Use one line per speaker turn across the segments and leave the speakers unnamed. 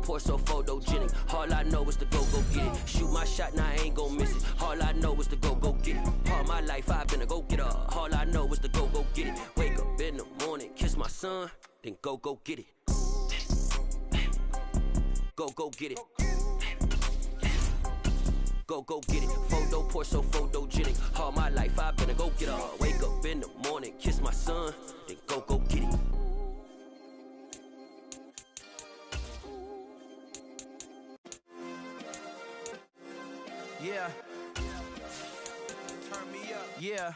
pour so photogenic. All I know is to go get it. Shoot my shot, now I ain't gon' miss it. All I know is to go get it. All my life I've been a go-getter. All I know is to go get it. Wake up in the morning, kiss my son, then go get it. Go get it. Go get it. Photo pour so photogenic. All my life I've been a go-getter. Wake up in the morning, kiss my son, then go get it.
Yeah. Turn me up. Yeah.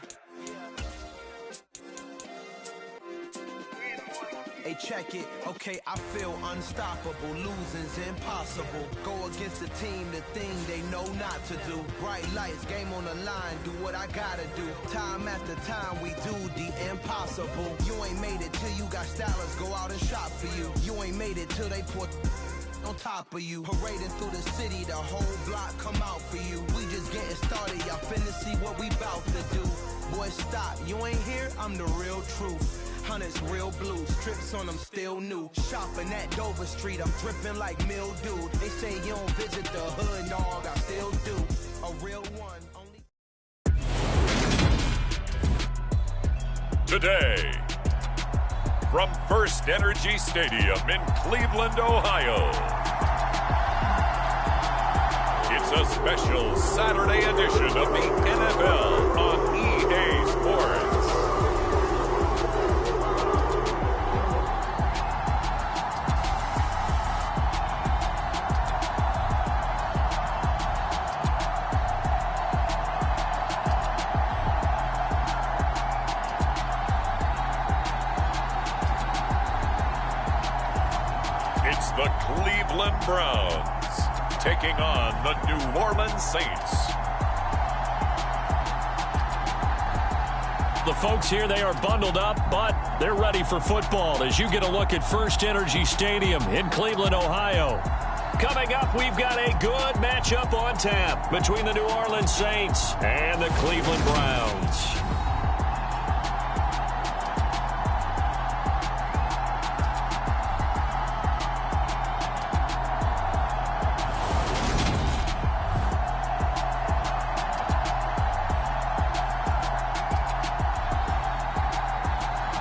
Hey, check it. Okay, I feel unstoppable. Losing's impossible. Go against a team, the thing they know not to do. Bright lights, game on the line, do what I gotta do. Time after time, we do the impossible. You ain't made it till you got stylers go out and shop for you. You ain't made it till they put on top of you. Parading through the city, the whole block come out for you. We just getting started, y'all finna see what we bout to do. Boy, stop, you ain't here, I'm the real truth. Hunters real blue, strips on them still new. Shopping at Dover Street, I'm dripping like mildew. They say you don't visit the hood, dog, I still do. A real one, only.
Today, from First Energy Stadium in Cleveland, Ohio, it's a special Saturday edition of the NFL on EA Sports. It's the Cleveland Browns taking on the New Orleans Saints.
The folks here, they are bundled up, but they're ready for football as you get a look at First Energy Stadium in Cleveland, Ohio. Coming up, we've got a good matchup on tap between the New Orleans Saints and the Cleveland Browns.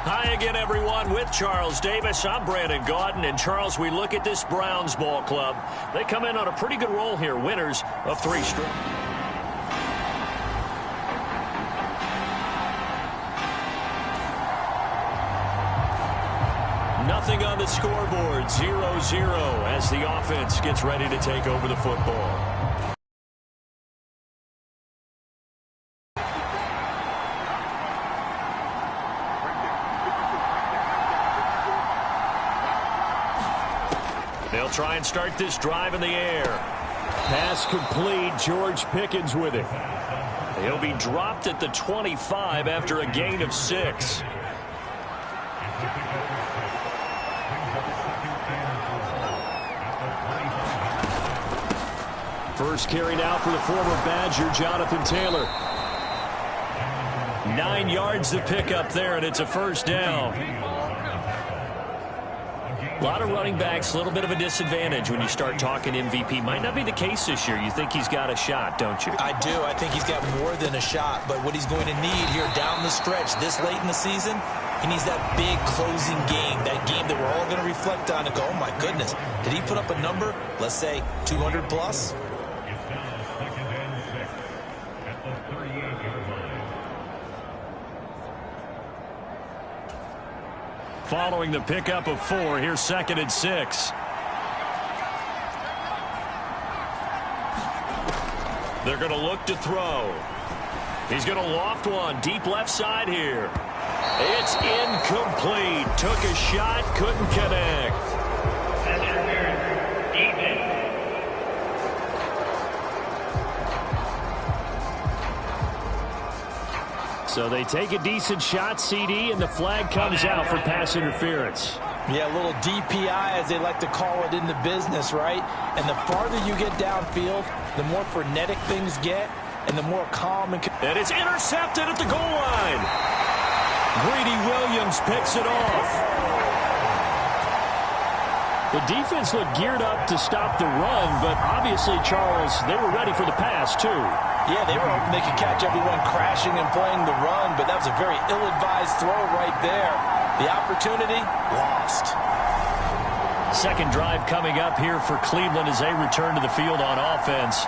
Hi again, everyone. With Charles Davis, I'm Brandon Gaudin. And, Charles, we look at this Browns ball club. They come in on a pretty good roll here, winners of 3 straight. Nothing on the scoreboard, 0-0 as the offense gets ready to take over the football. They'll try and start this drive in the air. Pass complete. George Pickens with it. He'll be dropped at the 25 after a gain of 6. First carry now for the former Badger, Jonathan Taylor. 9 yards to pick up there, and it's a first down. A lot of running backs, a little bit of a disadvantage when you start talking MVP. Might not be the case this year. You think he's got a shot, don't you?
I do. I think he's got more than a shot. But what he's going to need here down the stretch this late in the season, he needs that big closing game, that game that we're all going to reflect on and go, oh, my goodness, did he put up a number, let's say 200 plus?
Following the pickup of 4, here's 2nd and 6. They're going to look to throw. He's going to loft one deep left side here. It's incomplete. Took a shot, couldn't connect. So they take a decent shot, CD, and the flag comes out for pass interference.
Yeah, a little DPI, as they like to call it in the business, right? And the farther you get downfield, the more frenetic things get, and the more calm.
And it's intercepted at the goal line. Greedy Williams picks it off. The defense looked geared up to stop the run, but obviously, Charles, they were ready for the pass, too.
Yeah, they were hoping they could catch everyone crashing and playing the run, but that was a very ill-advised throw right there. The opportunity, lost.
Second drive coming up here for Cleveland as they return to the field on offense.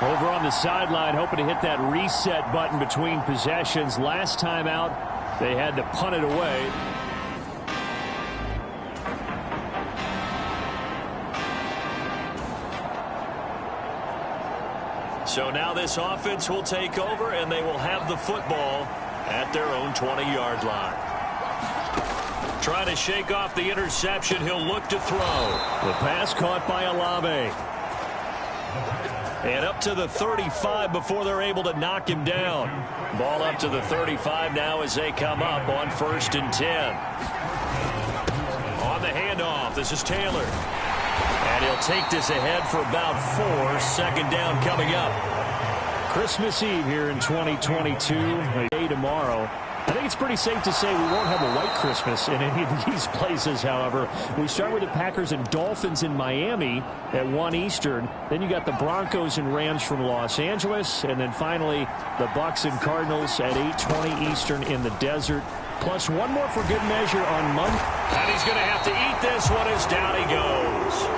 Over on the sideline, hoping to hit that reset button between possessions. Last time out, they had to punt it away. So now this offense will take over, and they will have the football at their own 20-yard line. Trying to shake off the interception. He'll look to throw. The pass caught by Olave. And up to the 35 before they're able to knock him down. Ball up to the 35 now as they come up on 1st and 10. On the handoff, this is Taylor. And he'll take this ahead for about 4. Second down coming up. Christmas Eve here in 2022. A day tomorrow. I think it's pretty safe to say we won't have a white Christmas in any of these places, however. We start with the Packers and Dolphins in Miami at 1 Eastern. Then you got the Broncos and Rams from Los Angeles. And then finally, the Bucs and Cardinals at 8:20 Eastern in the desert. Plus one more for good measure on Monday. And he's going to have to eat this one as down he goes.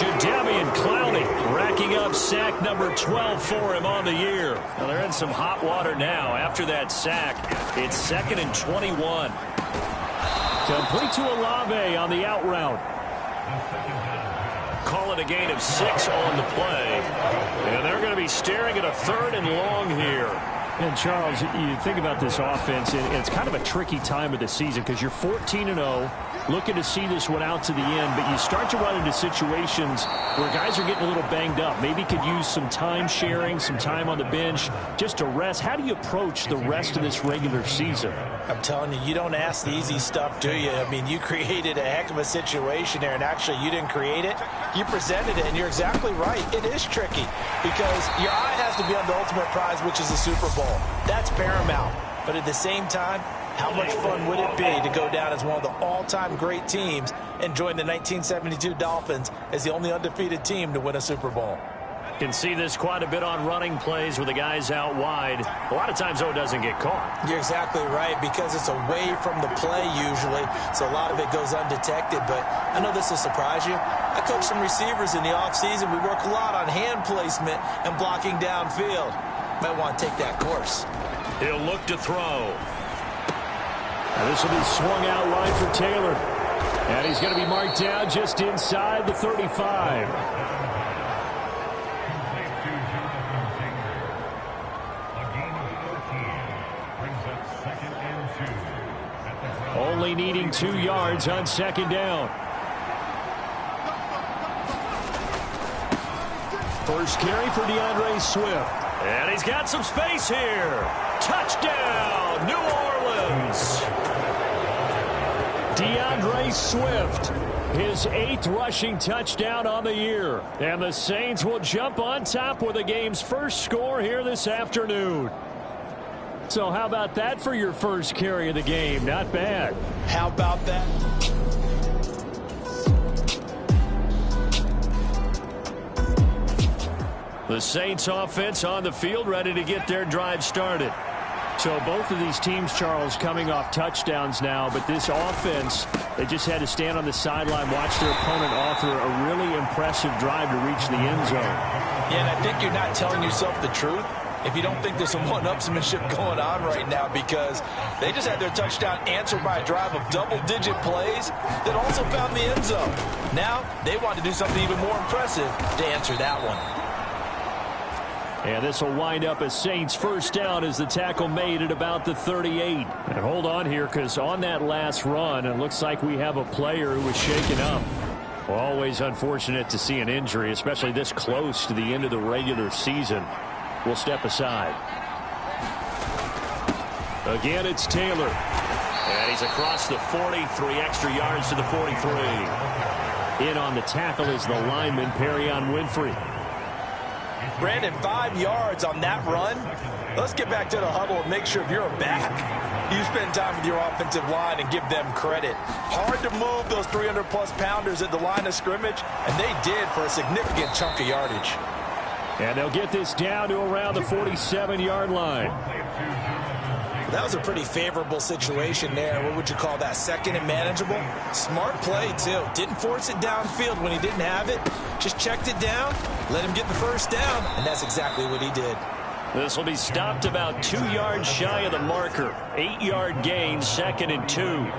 Jadeveon Clowney racking up sack number 12 for him on the year. Now they're in some hot water now. After that sack, it's 2nd and 21. Complete to Olave on the out route. Call it a gain of 6 on the play. And they're going to be staring at a 3rd and long here. And, Charles, you think about this offense, and it's kind of a tricky time of the season because you're 14-0, looking to see this one out to the end, but you start to run into situations where guys are getting a little banged up. Maybe could use some time sharing, some time on the bench, just to rest. How do you approach the rest of this regular season?
I'm telling you, you don't ask the easy stuff, do you? I mean, you created a heck of a situation there, and actually you didn't create it. You presented it, and you're exactly right. It is tricky because your eye has to be on the ultimate prize, which is the Super Bowl. That's paramount. But at the same time, how much fun would it be to go down as one of the all-time great teams and join the 1972 Dolphins as the only undefeated team to win a Super Bowl?
Can see this quite a bit on running plays with the guys out wide. A lot of times, though, it doesn't get caught.
You're exactly right, because it's away from the play usually, so a lot of it goes undetected. But I know this will surprise you. I coach some receivers in the offseason. We work a lot on hand placement and blocking downfield. Might want to take that course.
He'll look to throw. Now this will be swung out wide for Taylor. And he's going to be marked down just inside the 35. Only needing 2 yards on 2nd down. First carry for DeAndre Swift. And he's got some space here. Touchdown, New Orleans. DeAndre Swift, his 8th rushing touchdown on the year. And the Saints will jump on top with the game's first score here this afternoon. So how about that for your first carry of the game? Not bad.
How about that?
The Saints offense on the field, ready to get their drive started. So both of these teams, Charles, coming off touchdowns now, but this offense, they just had to stand on the sideline, watch their opponent offer a really impressive drive to reach the end zone.
Yeah, and I think you're not telling yourself the truth if you don't think there's some one-upsmanship going on right now, because they just had their touchdown answered by a drive of double-digit plays that also found the end zone. Now they want to do something even more impressive to answer that one.
And this will wind up a Saints first down as the tackle made at about the 38. And hold on here, because on that last run, it looks like we have a player who was shaken up. Well, always unfortunate to see an injury, especially this close to the end of the regular season. We'll step aside. Again, it's Taylor. And he's across the 40, 3 extra yards to the 43. In on the tackle is the lineman, Perrion Winfrey.
Brandon, 5 yards on that run. Let's get back to the huddle and make sure if you're a back, You spend time with your offensive line and give them credit. Hard to move those 300-plus pounders at the line of scrimmage, and they did for a significant chunk of yardage.
And they'll get this down to around the 47-yard line.
That was a pretty favorable situation there. What would you call that? Second and manageable? Smart play, too. Didn't force it downfield when he didn't have it. Just checked it down, let him get the first down, and that's exactly what he did.
This will be stopped about 2 yards shy of the marker. 8-yard gain, 2nd and 2.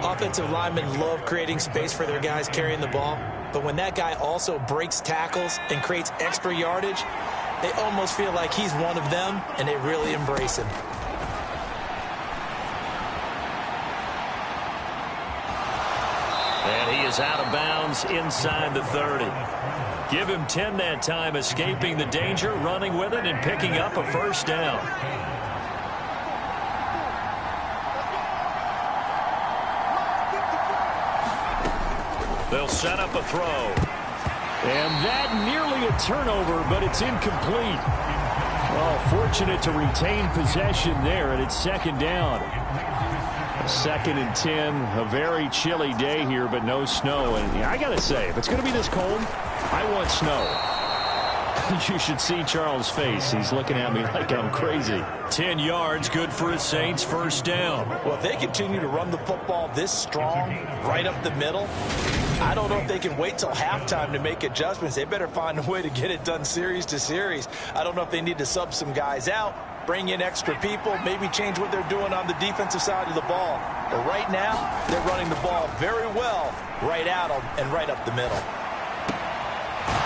Offensive linemen love creating space for their guys carrying the ball, but when that guy also breaks tackles and creates extra yardage, they almost feel like he's one of them, and they really embrace him.
And he is out of bounds inside the 30. Give him 10 that time, escaping the danger, running with it, and picking up a first down. They'll set up a throw. And that nearly a turnover, but it's incomplete. Oh, fortunate to retain possession there, and it's 2nd down. 2nd and 10, a very chilly day here, but no snow. And I got to say, if it's going to be this cold, I want snow. You should see Charles' face. He's looking at me like I'm crazy. 10 yards, good for his Saints, first down.
Well, if they continue to run the football this strong, right up the middle, I don't know if they can wait till halftime to make adjustments. They better find a way to get it done series to series. I don't know if they need to sub some guys out, bring in extra people, maybe change what they're doing on the defensive side of the ball. But right now, they're running the ball very well right at them and right up the middle.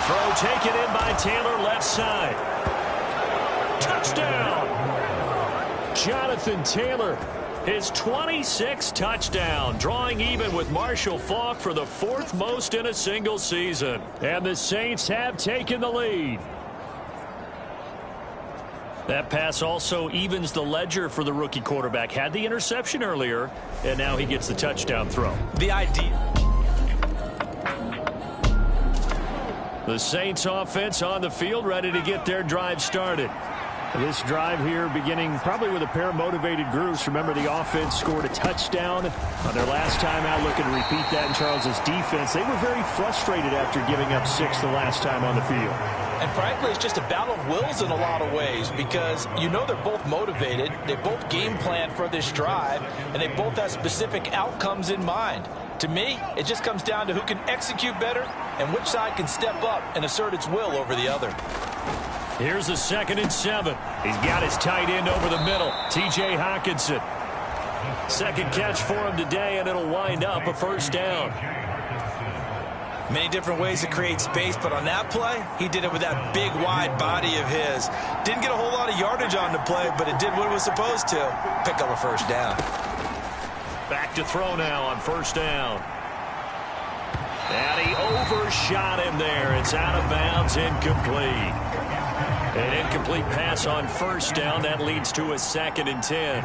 Throw taken in by Taylor, left side. Touchdown! Jonathan Taylor, his 26th touchdown, drawing even with Marshall Faulk for the 4th most in a single season. And the Saints have taken the lead. That pass also evens the ledger for the rookie quarterback. Had the interception earlier, and now he gets the touchdown throw.
The idea.
The Saints offense on the field, ready to get their drive started. This drive here beginning probably with a pair of motivated groups. Remember, the offense scored a touchdown on their last time out, looking to repeat that in Charles's defense. They were very frustrated after giving up 6 the last time on the field.
And frankly, it's just a battle of wills in a lot of ways because you know they're both motivated, they both game plan for this drive, and they both have specific outcomes in mind. To me, it just comes down to who can execute better and which side can step up and assert its will over the other.
Here's a 2nd and 7. He's got his tight end over the middle, T.J. Hockenson. Second catch for him today, and it'll wind up a first down.
Many different ways to create space, but on that play, he did it with that big, wide body of his. Didn't get a whole lot of yardage on the play, but it did what it was supposed to. Pick up a first down.
Back to throw now on first down. And he overshot him there. It's out of bounds, incomplete. An incomplete pass on first down. That leads to a 2nd and 10.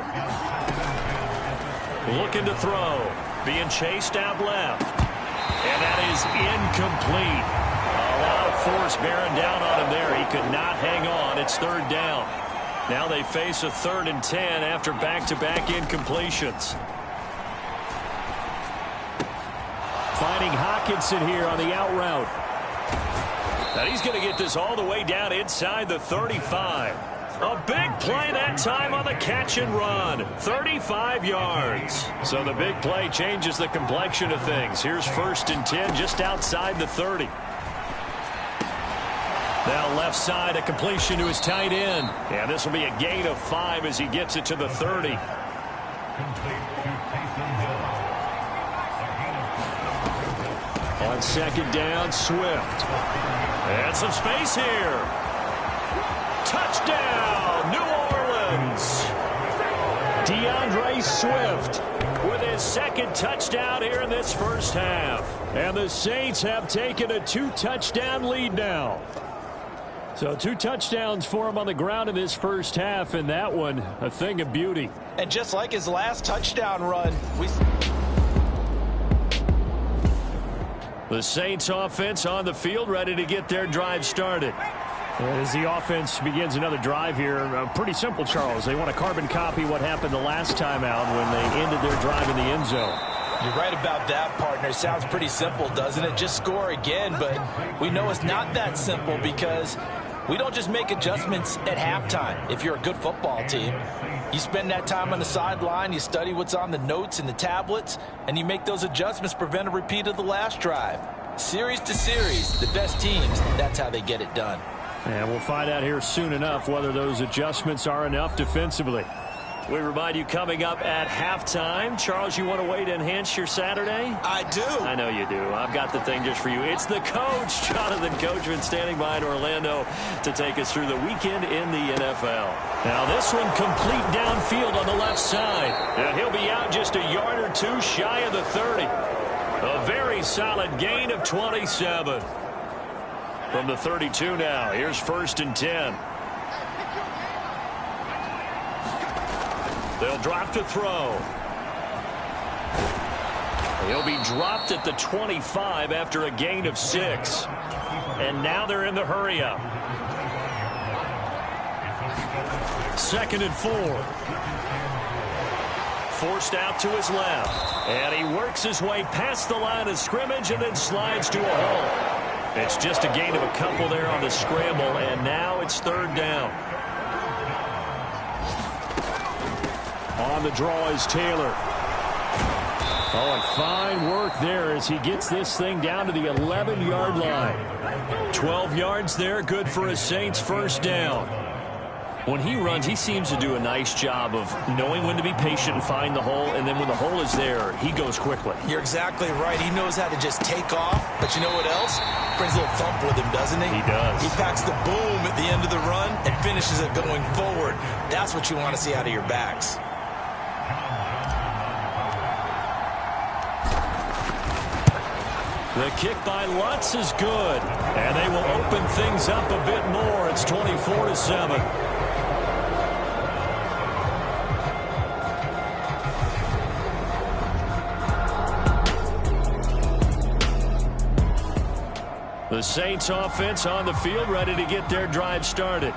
Looking to throw. Being chased out left. And that is incomplete. A lot of force bearing down on him there. He could not hang on. It's 3rd down. Now they face a 3rd and 10 after back-to-back incompletions. Finding Hockenson here on the out route. And he's going to get this all the way down inside the 35. A big play that time on the catch and run. 35 yards. So the big play changes the complexion of things. Here's 1st and 10 just outside the 30. Now left side, a completion to his tight end. And this will be a gain of 5 as he gets it to the 30. On 2nd down, Swift. And some space here. Touchdown, New Orleans. DeAndre Swift with his 2nd touchdown here in this first half. And the Saints have taken a 2-touchdown lead now. So 2 touchdowns for him on the ground in this first half, and that one a thing of beauty.
And just like his last touchdown run,
the Saints offense on the field, ready to get their drive started. As the offense begins another drive here, pretty simple, Charles. They want to carbon copy what happened the last time out when they ended their drive in the end zone.
You're right about that, partner. It sounds pretty simple, doesn't it? Just score again, but we know it's not that simple because we don't just make adjustments at halftime. If you're a good football team, you spend that time on the sideline, you study what's on the notes and the tablets, and you make those adjustments to prevent a repeat of the last drive. Series to series, the best teams, that's how they get it done.
And we'll find out here soon enough whether those adjustments are enough defensively. We remind you coming up at halftime. Charles, you want a way to enhance your Saturday?
I do.
I know you do. I've got the thing just for you. It's the coach, Jonathan Coachman, standing by in Orlando to take us through the weekend in the NFL. Now this one complete downfield on the left side. And he'll be out just a yard or two shy of the 30. A very solid gain of 27. From the 32 now. Here's 1st and 10. They'll drop to throw. He'll be dropped at the 25 after a gain of 6. And now they're in the hurry up. 2nd and 4. Forced out to his left. And he works his way past the line of scrimmage and then slides to a hole. It's just a gain of a couple there on the scramble, and now it's 3rd down. On the draw is Taylor. Oh, and fine work there as he gets this thing down to the 11-yard line. 12 yards there, good for a Saints 1st down. When he runs, he seems to do a nice job of knowing when to be patient and find the hole, and then when the hole is there, he goes quickly.
You're exactly right. He knows how to just take off, but you know what else? Brings a little thump with him, doesn't he?
He does.
He packs the boom at the end of the run and finishes it going forward. That's what you want to see out of your backs.
The kick by Lutz is good, and they will open things up a bit more. It's 24-7. The Saints offense on the field, ready to get their drive started.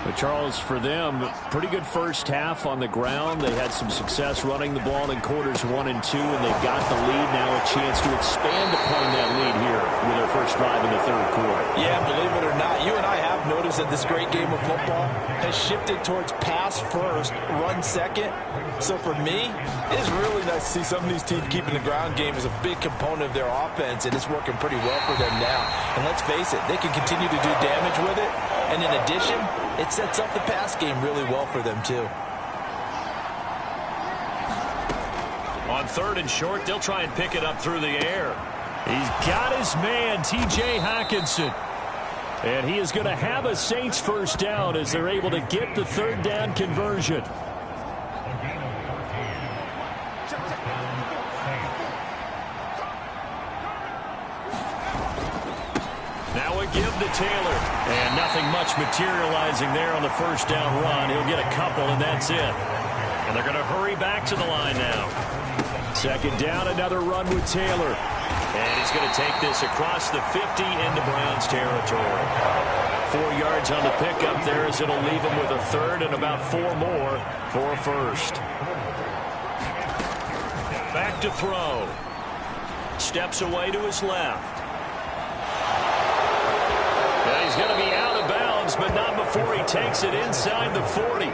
But Charles, for them, pretty good first half on the ground. They had some success running the ball in quarters 1 and 2, and they've got the lead. Now a chance to expand upon that lead here with their first drive in the 3rd quarter.
Yeah, believe it or not, you and I have noticed that this great game of football has shifted towards pass first, run second. So for me, it's really nice to see some of these teams keeping the ground game as a big component of their offense, and it's working pretty well for them now. And let's face it, they can continue to do damage with it. And in addition, it sets up the pass game really well for them, too.
On 3rd and short, they'll try and pick it up through the air. He's got his man, T.J. Hockenson. And he is going to have a Saints 1st down as they're able to get the 3rd down conversion. Now a give to Taylor. And nothing much materializing there on the 1st down run. He'll get a couple, and that's it. And they're going to hurry back to the line now. 2nd down, another run with Taylor. And he's going to take this across the 50 into Browns territory. 4 yards on the pickup there as it'll leave him with a 3rd and about 4 more for a 1st. Back to throw. Steps away to his left. And he's going to be out of bounds, but not before he takes it inside the 40.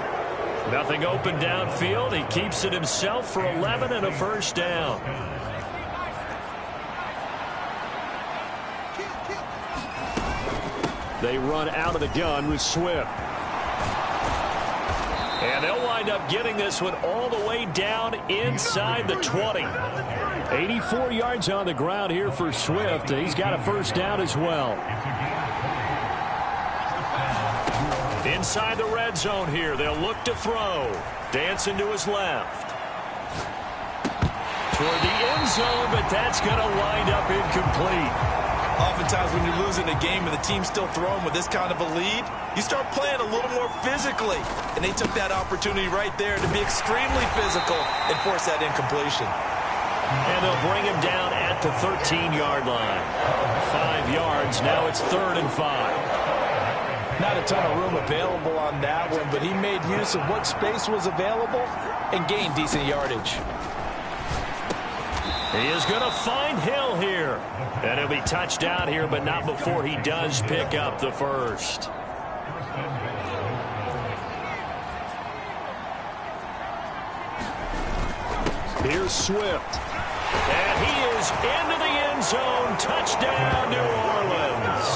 Nothing open downfield. He keeps it himself for 11 and a 1st down. They run out of the gun with Swift. And they'll wind up getting this one all the way down inside the 20. 84 yards on the ground here for Swift. And he's got a 1st down as well. Inside the red zone here. They'll look to throw. Dancing to his left. Toward the end zone, but that's going to wind up incomplete.
Oftentimes when you're losing a game and the team's still throwing with this kind of a lead, you start playing a little more physically. And they took that opportunity right there to be extremely physical and force that incompletion.
And they'll bring him down at the 13-yard line. 5 yards. Now it's 3rd and 5.
Not a ton of room available on that one, but he made use of what space was available and gained decent yardage.
He is going to find Hill here. And he'll be touchdown here, but not before he does pick up the first. Here's Swift. And he is into the end zone. Touchdown, New Orleans.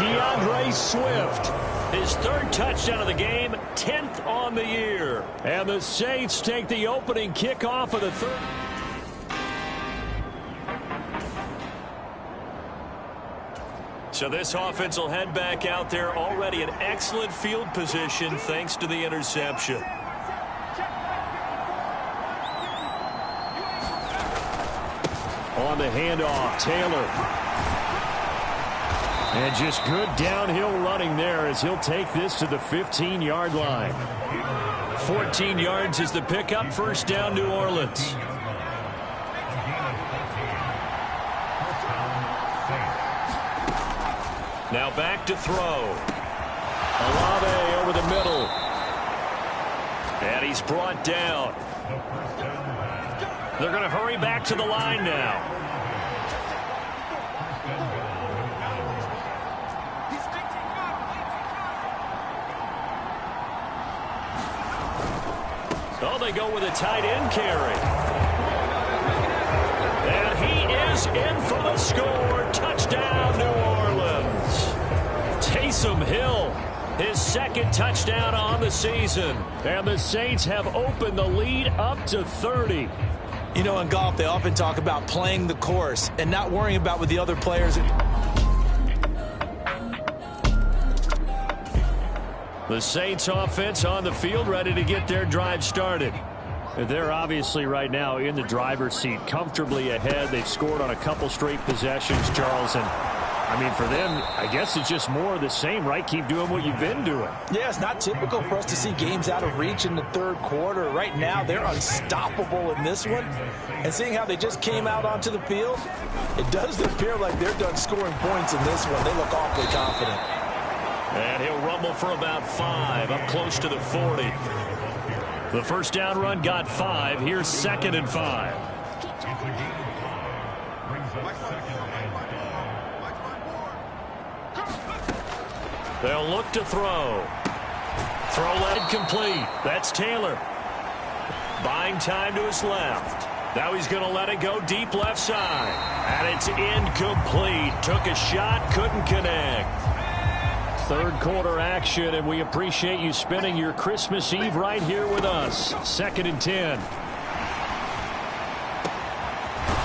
DeAndre Swift. His third touchdown of the game, 10th on the year. And the Saints take the opening kickoff of the third. So this offense will head back out there, already in excellent field position thanks to the interception. On the handoff, Taylor. And just good downhill running there as he'll take this to the 15-yard line. 14 yards is the pickup. First down, New Orleans. Now back to throw. Olave over the middle. And he's brought down. They're going to hurry back to the line now. Oh, they go with a tight end carry. And he is in for the score. Touchdown, New Orleans. Taysom Hill, his second touchdown on the season. And the Saints have opened the lead up to 30.
You know, in golf, they often talk about playing the course and not worrying about what the other players are.
The Saints offense on the field, ready to get their drive started. They're obviously right now in the driver's seat, comfortably ahead. They've scored on a couple straight possessions, Charles. And, I mean, for them, I guess it's just more of the same, right? Keep doing what you've been doing.
Yeah, it's not typical for us to see games out of reach in the third quarter. Right now, they're unstoppable in this one. And seeing how they just came out onto the field, it does appear like they're done scoring points in this one. They look awfully confident.
And he'll rumble for about 5, up close to the 40. The first down run got 5. Here's 2nd and 5. They'll look to throw. Throw led complete. That's Taylor. Buying time to his left. Now he's going to let it go deep left side. And it's incomplete. Took a shot, couldn't connect. Third quarter action, and we appreciate you spending your Christmas Eve right here with us. 2nd and 10.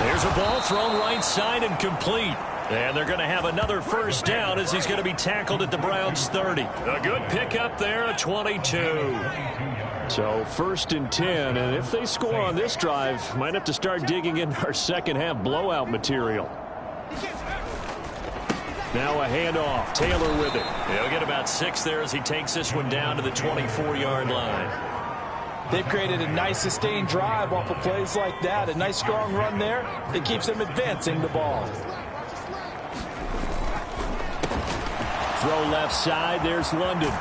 There's a ball thrown right side and complete. And they're going to have another first down as he's going to be tackled at the Browns' 30. A good pickup there, a 22. So 1st and 10, and if they score on this drive, might have to start digging in our second half blowout material. Now a handoff. Taylor with it. He'll get about 6 there as he takes this one down to the 24-yard line.
They've created a nice sustained drive off of plays like that. A nice strong run there that keeps them advancing the ball.
Throw left side. There's London.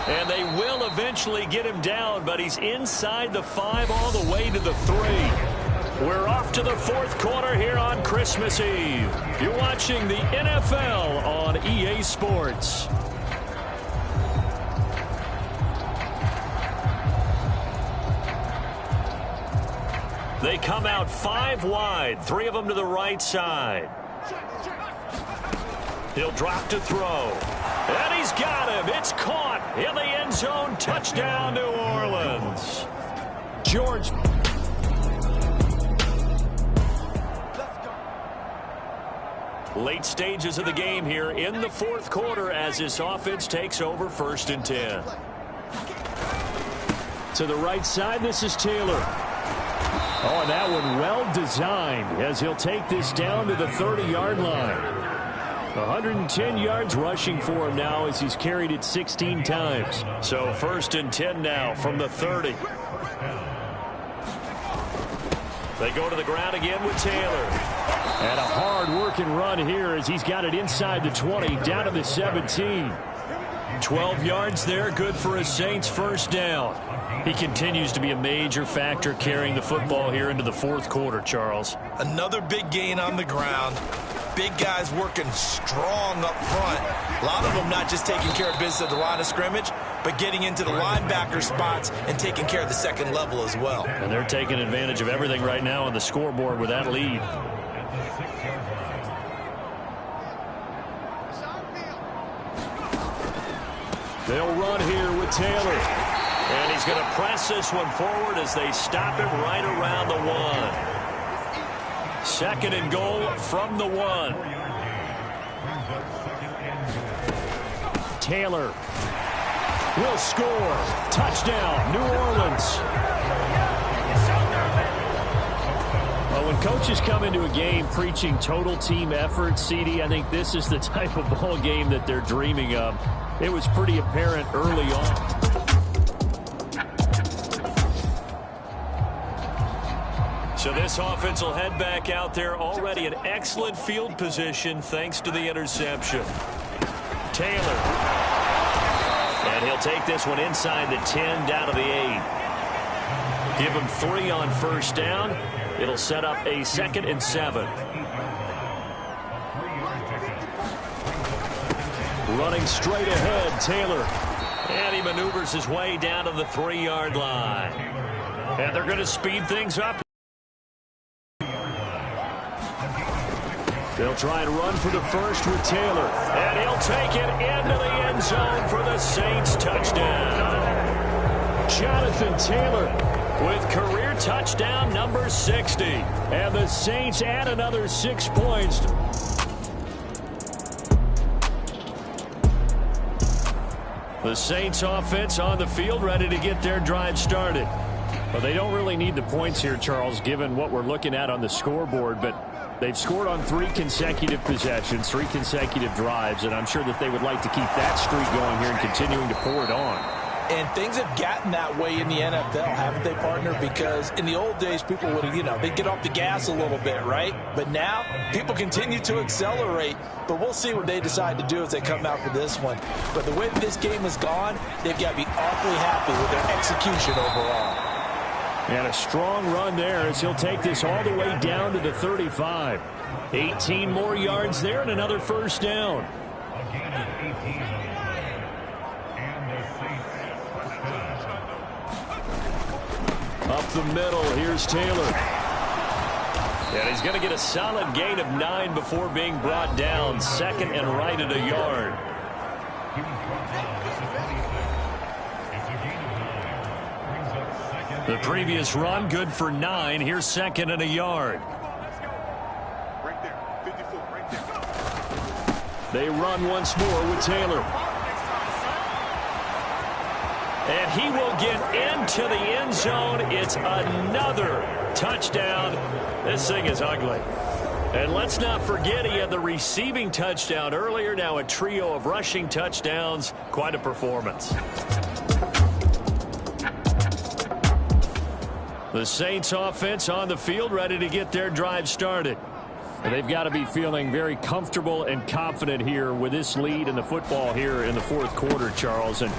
And they will eventually get him down, but he's inside the 5 all the way to the 3. We're off to the fourth quarter here on Christmas Eve. You're watching the NFL on EA Sports. They come out 5 wide, 3 of them to the right side. He'll drop to throw. And he's got him. It's caught in the end zone. Touchdown, New Orleans. George. Late stages of the game here in the fourth quarter as this offense takes over 1st and 10. To the right side, this is Taylor. Oh, and that one well designed as he'll take this down to the 30-yard line. 110 yards rushing for him now as he's carried it 16 times. So 1st and 10 now from the 30. They go to the ground again with Taylor. And a hard-working run here as he's got it inside the 20, down to the 17. 12 yards there, good for a Saints first down. He continues to be a major factor carrying the football here into the fourth quarter, Charles.
Another big gain on the ground. Big guys working strong up front. A lot of them not just taking care of business at the line of scrimmage, but getting into the linebacker spots and taking care of the second level as well.
And they're taking advantage of everything right now on the scoreboard with that lead. They'll run here with Taylor. And he's going to press this one forward as they stop him right around the 1. Second and goal from the 1. Taylor will score. Touchdown, New Orleans. Well, when coaches come into a game preaching total team effort, CD, I think this is the type of ball game that they're dreaming of. It was pretty apparent early on. So this offense will head back out there, already an excellent field position thanks to the interception. Taylor. And he'll take this one inside the 10, down to the 8. Give him 3 on first down. It'll set up a 2nd and 7. Running straight ahead, Taylor. And he maneuvers his way down to the 3-yard line. And they're going to speed things up. They'll try and run for the first with Taylor. And he'll take it into the end zone for the Saints touchdown. Jonathan Taylor with career touchdown number 60. And the Saints add another 6 points. The Saints offense on the field, ready to get their drive started. Well, they don't really need the points here, Charles, given what we're looking at on the scoreboard, but they've scored on 3 consecutive possessions, 3 consecutive drives, and I'm sure that they would like to keep that streak going here and continuing to pour it on.
And things have gotten that way in the NFL, haven't they, partner? Because in the old days, people would, they'd get off the gas a little bit, right? But now, people continue to accelerate. But we'll see what they decide to do as they come out for this one. But the way this game has gone, they've got to be awfully happy with their execution overall.
And a strong run there as he'll take this all the way down to the 35. 18 more yards there and another first down. Up the middle, here's Taylor. And he's going to get a solid gain of 9 before being brought down. 2nd and right at a yard. The previous run, good for 9. Here's 2nd and a yard. They run once more with Taylor. And he will get into the end zone. It's another touchdown. This thing is ugly. And let's not forget he had the receiving touchdown earlier. Now a trio of rushing touchdowns. Quite a performance. The Saints offense on the field, ready to get their drive started. And they've got to be feeling very comfortable and confident here with this lead in the football here in the fourth quarter, Charles. And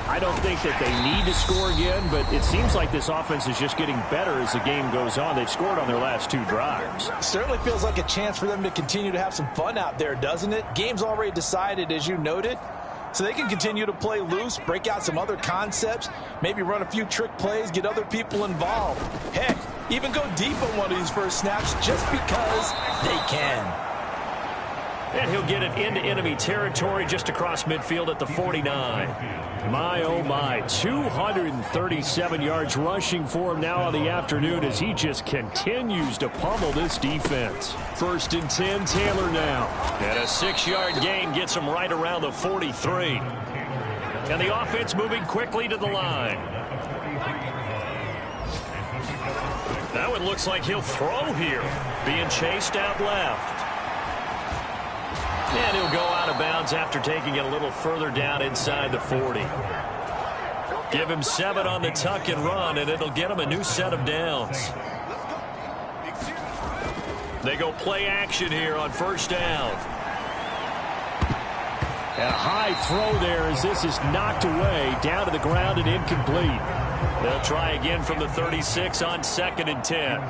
I don't think that they need to score again, but it seems like this offense is just getting better as the game goes on. They've scored on their last 2 drives.
Certainly feels like a chance for them to continue to have some fun out there, doesn't it? Game's already decided, as you noted. So they can continue to play loose, break out some other concepts, maybe run a few trick plays, get other people involved. Heck, even go deep on one of these first snaps just because they can.
And he'll get it into enemy territory just across midfield at the 49. My, oh my, 237 yards rushing for him now on the afternoon as he just continues to pummel this defense. 1st and 10, Taylor now. And a 6-yard gain gets him right around the 43. And the offense moving quickly to the line. Now it looks like he'll throw here, being chased out left. And he'll go out of bounds after taking it a little further down inside the 40. Give him 7 on the tuck and run, and it'll get him a new set of downs. They go play action here on first down. A high throw there as this is knocked away, down to the ground and incomplete. They'll try again from the 36 on 2nd and 10.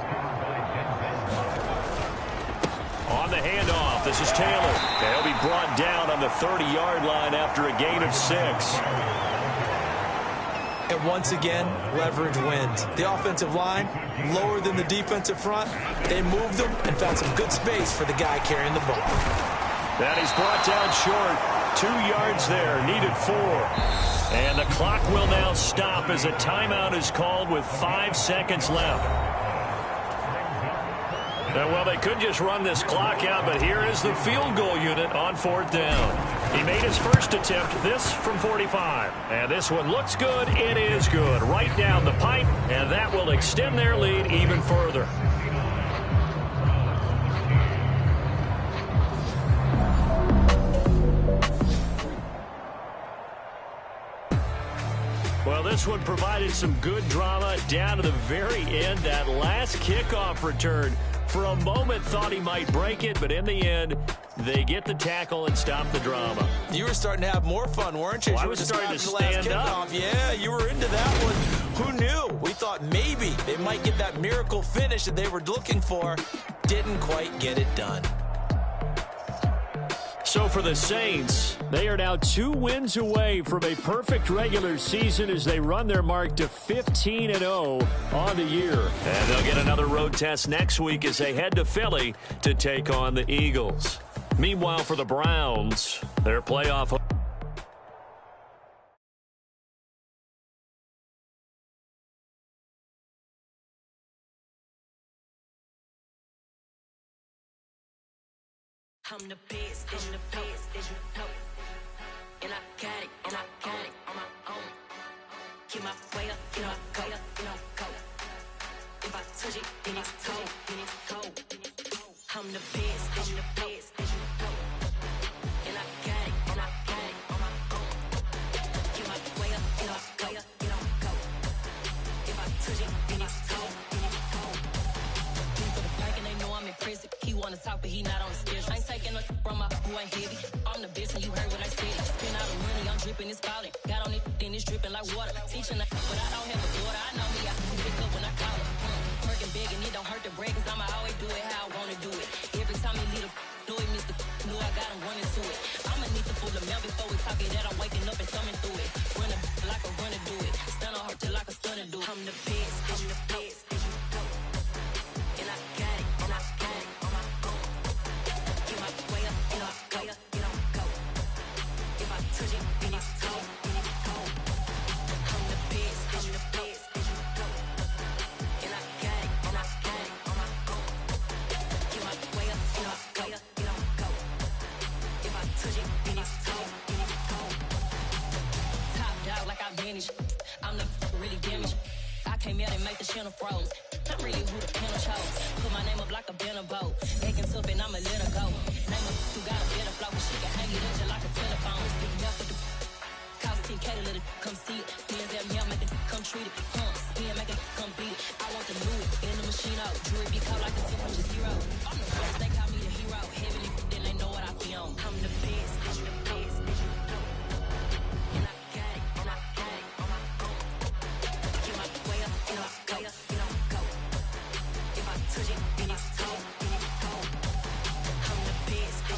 On the handoff, this is Taylor. He'll be brought down on the 30-yard line after a gain of 6.
And once again, leverage wins. The offensive line, lower than the defensive front. They moved them and found some good space for the guy carrying the ball.
That he's brought down short. 2 yards there, needed 4. And the clock will now stop as a timeout is called with 5 seconds left. Well, they could just run this clock out, but here is the field goal unit on 4th down. He made his first attempt, this from 45. And this one looks good. It is good. Right down the pipe, and that will extend their lead even further. Well, this one provided some good drama down to the very end. That last kickoff return, for a moment thought he might break it, but in the end, they get the tackle and stop the drama.
You were starting to have more fun, weren't you?
Well, I was starting to stand up.
Yeah, you were into that one. Who knew? We thought maybe they might get that miracle finish that they were looking for. Didn't quite get it done.
So for the Saints, they are now 2 wins away from a perfect regular season as they run their mark to 15-0 on the year. And they'll get another road test next week as they head to Philly to take on the Eagles. Meanwhile, for the Browns, their playoff...
I'm the best, and you know. And I got it, on my own. Get my way up, go. If I touch it, then it's cold, I'm the best, and you know. And I got it, on my own. Get my way up, go. If I touch it, then it's cold, For the park and they know I'm impressive. He wanna talk, but he not on the schedule. I ain't taking no from my boy heavy. I'm the best and you heard what I said. Spend all the money, I'm dripping, it's falling. Got on it, then it's dripping like water. Teaching but I don't have a daughter. I know me, I can pick up when I call her. Working big and it don't hurt to break, cause I'ma always do it how I wanna do it. Every time he lead a know it, Mr. Know I got him running to it. I'ma need to pull the mail before we talk it that I'm waking up and thumbing through it. Run a like a runner do it. Stun on her till like a stunner do it. I'm the best, and you know. And I got it, on my own. Get my way up, go. If I touch it, then it's cold, I'm the best, and you know. And I got it, on my own. Get my way up, go. If I touch it, then it's cold, Top dog like I manage. I'm the really damaged. I came out and make the channel froze. I'm really who the panel chose. Put my name up like a banner boat. Acting tough and I'ma let her go. Name her who got a better flow, but she can hang it up just like a telephone. Speaking up for the cost 10K to let it come see.